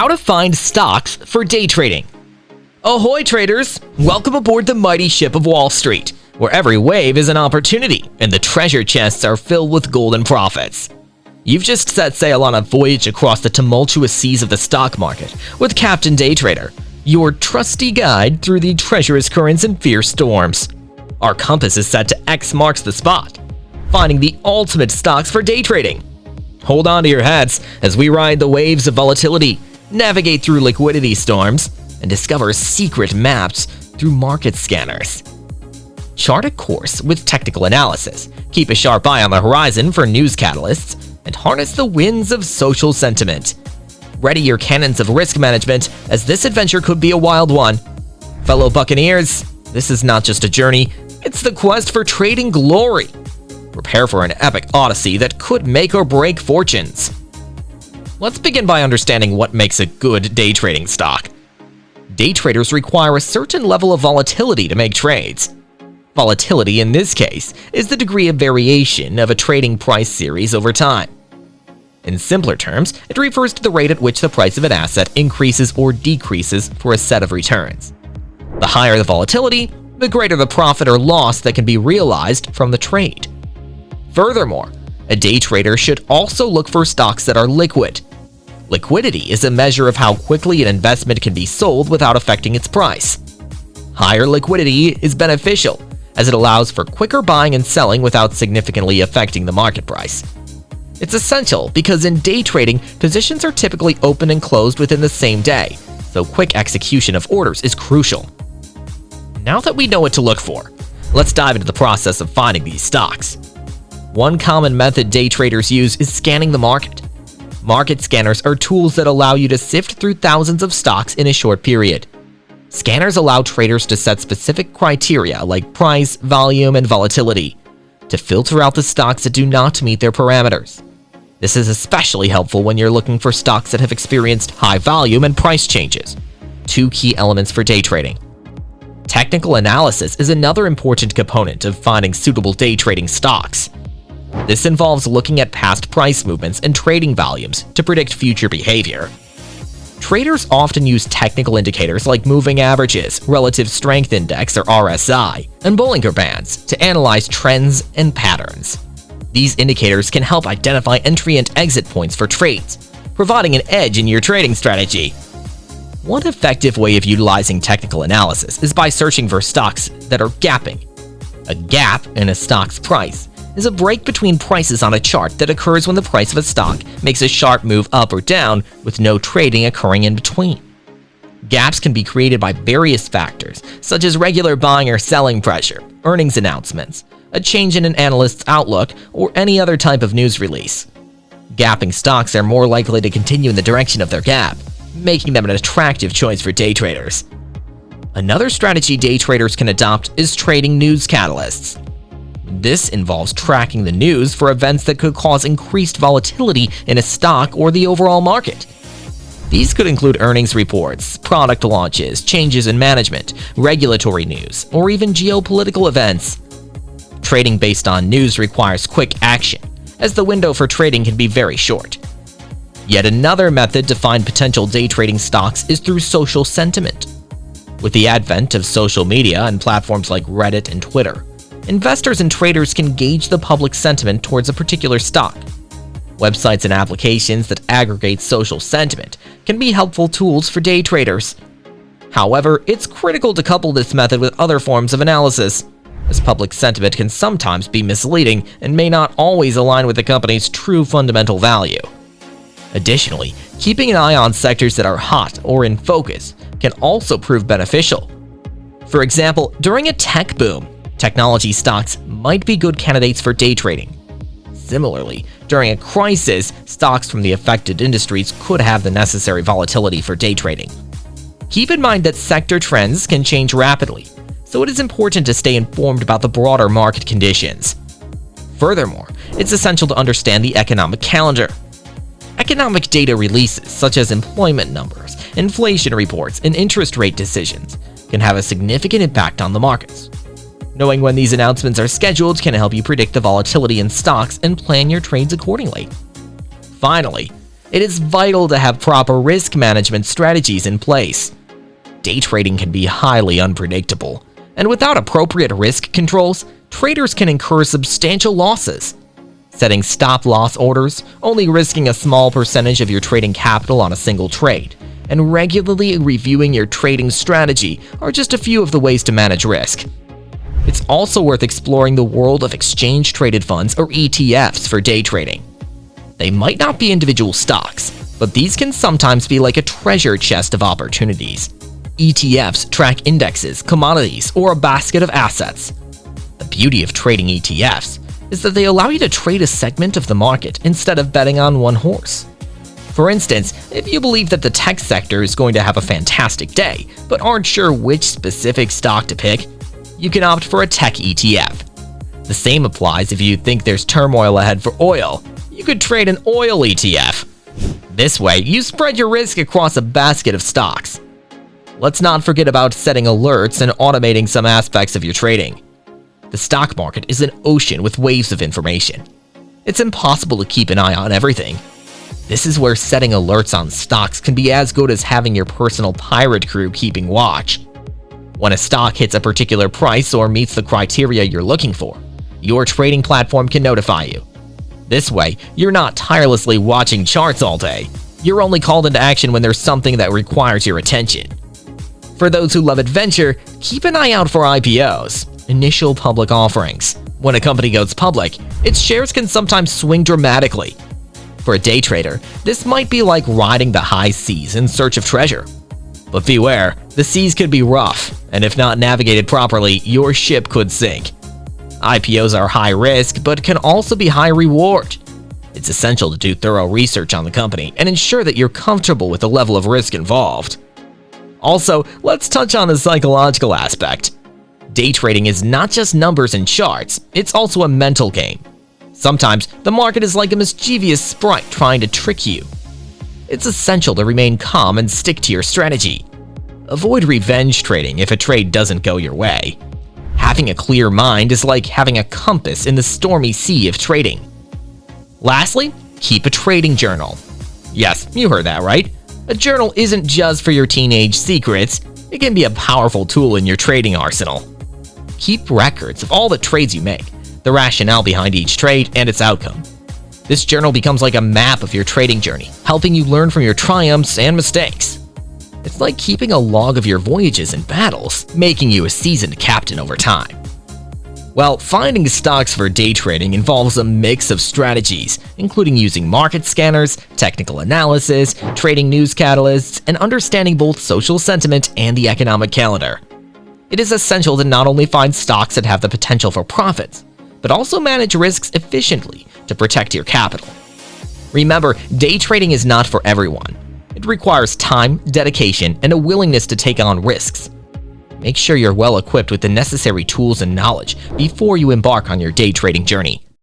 How to find stocks for day trading. Ahoy traders! Welcome aboard the mighty ship of Wall Street, where every wave is an opportunity and the treasure chests are filled with golden profits. You've just set sail on a voyage across the tumultuous seas of the stock market with Captain Day Trader, your trusty guide through the treacherous currents and fierce storms. Our compass is set to X marks the spot, finding the ultimate stocks for day trading. Hold on to your hats as we ride the waves of volatility, navigate through liquidity storms, and discover secret maps through market scanners. Chart a course with technical analysis, keep a sharp eye on the horizon for news catalysts, and harness the winds of social sentiment. Ready your cannons of risk management, as this adventure could be a wild one. Fellow Buccaneers, this is not just a journey, it's the quest for trading glory. Prepare for an epic odyssey that could make or break fortunes. Let's begin by understanding what makes a good day trading stock. Day traders require a certain level of volatility to make trades. Volatility in this case is the degree of variation of a trading price series over time. In simpler terms, it refers to the rate at which the price of an asset increases or decreases for a set of returns. The higher the volatility, the greater the profit or loss that can be realized from the trade. Furthermore, a day trader should also look for stocks that are liquid. Liquidity is a measure of how quickly an investment can be sold without affecting its price. Higher liquidity is beneficial, as it allows for quicker buying and selling without significantly affecting the market price. It's essential because in day trading, positions are typically open and closed within the same day, so quick execution of orders is crucial. Now that we know what to look for, let's dive into the process of finding these stocks. One common method day traders use is scanning the market. Market scanners are tools that allow you to sift through thousands of stocks in a short period. Scanners allow traders to set specific criteria like price, volume, and volatility to filter out the stocks that do not meet their parameters. This is especially helpful when you're looking for stocks that have experienced high volume and price changes, two key elements for day trading. Technical analysis is another important component of finding suitable day trading stocks. This involves looking at past price movements and trading volumes to predict future behavior. Traders often use technical indicators like moving averages, relative strength index or RSI, and Bollinger Bands to analyze trends and patterns. These indicators can help identify entry and exit points for trades, providing an edge in your trading strategy. One effective way of utilizing technical analysis is by searching for stocks that are gapping. A gap in a stock's price is a break between prices on a chart that occurs when the price of a stock makes a sharp move up or down with no trading occurring in between. Gaps can be created by various factors, such as regular buying or selling pressure, earnings announcements, a change in an analyst's outlook, or any other type of news release. Gapping stocks are more likely to continue in the direction of their gap, making them an attractive choice for day traders. Another strategy day traders can adopt is trading news catalysts. This involves tracking the news for events that could cause increased volatility in a stock or the overall market. These could include earnings reports, product launches, changes in management, regulatory news, or even geopolitical events. Trading based on news requires quick action, as the window for trading can be very short. Yet another method to find potential day trading stocks is through social sentiment. With the advent of social media and platforms like Reddit and Twitter, investors and traders can gauge the public sentiment towards a particular stock. Websites and applications that aggregate social sentiment can be helpful tools for day traders. However, it's critical to couple this method with other forms of analysis, as public sentiment can sometimes be misleading and may not always align with the company's true fundamental value. Additionally, keeping an eye on sectors that are hot or in focus can also prove beneficial. For example, during a tech boom, technology stocks might be good candidates for day trading. Similarly, during a crisis, stocks from the affected industries could have the necessary volatility for day trading. Keep in mind that sector trends can change rapidly, so it is important to stay informed about the broader market conditions. Furthermore, it's essential to understand the economic calendar. Economic data releases such as employment numbers, inflation reports, and interest rate decisions can have a significant impact on the markets. Knowing when these announcements are scheduled can help you predict the volatility in stocks and plan your trades accordingly. Finally, it is vital to have proper risk management strategies in place. Day trading can be highly unpredictable, and without appropriate risk controls, traders can incur substantial losses. Setting stop-loss orders, only risking a small percentage of your trading capital on a single trade, and regularly reviewing your trading strategy are just a few of the ways to manage risk. It's also worth exploring the world of exchange-traded funds or ETFs for day trading. They might not be individual stocks, but these can sometimes be like a treasure chest of opportunities. ETFs track indexes, commodities, or a basket of assets. The beauty of trading ETFs is that they allow you to trade a segment of the market instead of betting on one horse. For instance, if you believe that the tech sector is going to have a fantastic day, but aren't sure which specific stock to pick, you can opt for a tech ETF. The same applies if you think there's turmoil ahead for oil. You could trade an oil ETF. This way, you spread your risk across a basket of stocks. Let's not forget about setting alerts and automating some aspects of your trading. The stock market is an ocean with waves of information. It's impossible to keep an eye on everything. This is where setting alerts on stocks can be as good as having your personal pirate crew keeping watch. When a stock hits a particular price or meets the criteria you're looking for, your trading platform can notify you. This way, you're not tirelessly watching charts all day. You're only called into action when there's something that requires your attention. For those who love adventure, keep an eye out for IPOs, initial public offerings. When a company goes public, its shares can sometimes swing dramatically. For a day trader, this might be like riding the high seas in search of treasure. But beware, the seas could be rough, and if not navigated properly, your ship could sink. IPOs are high risk, but can also be high reward. It's essential to do thorough research on the company and ensure that you're comfortable with the level of risk involved. Also, let's touch on the psychological aspect. Day trading is not just numbers and charts, it's also a mental game. Sometimes, the market is like a mischievous sprite trying to trick you. It's essential to remain calm and stick to your strategy. Avoid revenge trading if a trade doesn't go your way. Having a clear mind is like having a compass in the stormy sea of trading. Lastly, keep a trading journal. Yes, you heard that right. A journal isn't just for your teenage secrets, it can be a powerful tool in your trading arsenal. Keep records of all the trades you make, the rationale behind each trade, and its outcome. This journal becomes like a map of your trading journey, helping you learn from your triumphs and mistakes. It's like keeping a log of your voyages and battles, making you a seasoned captain over time. Well, finding stocks for day trading involves a mix of strategies, including using market scanners, technical analysis, trading news catalysts, and understanding both social sentiment and the economic calendar. It is essential to not only find stocks that have the potential for profits, but also manage risks efficiently to protect your capital. Remember, day trading is not for everyone. It requires time, dedication, and a willingness to take on risks. Make sure you're well equipped with the necessary tools and knowledge before you embark on your day trading journey.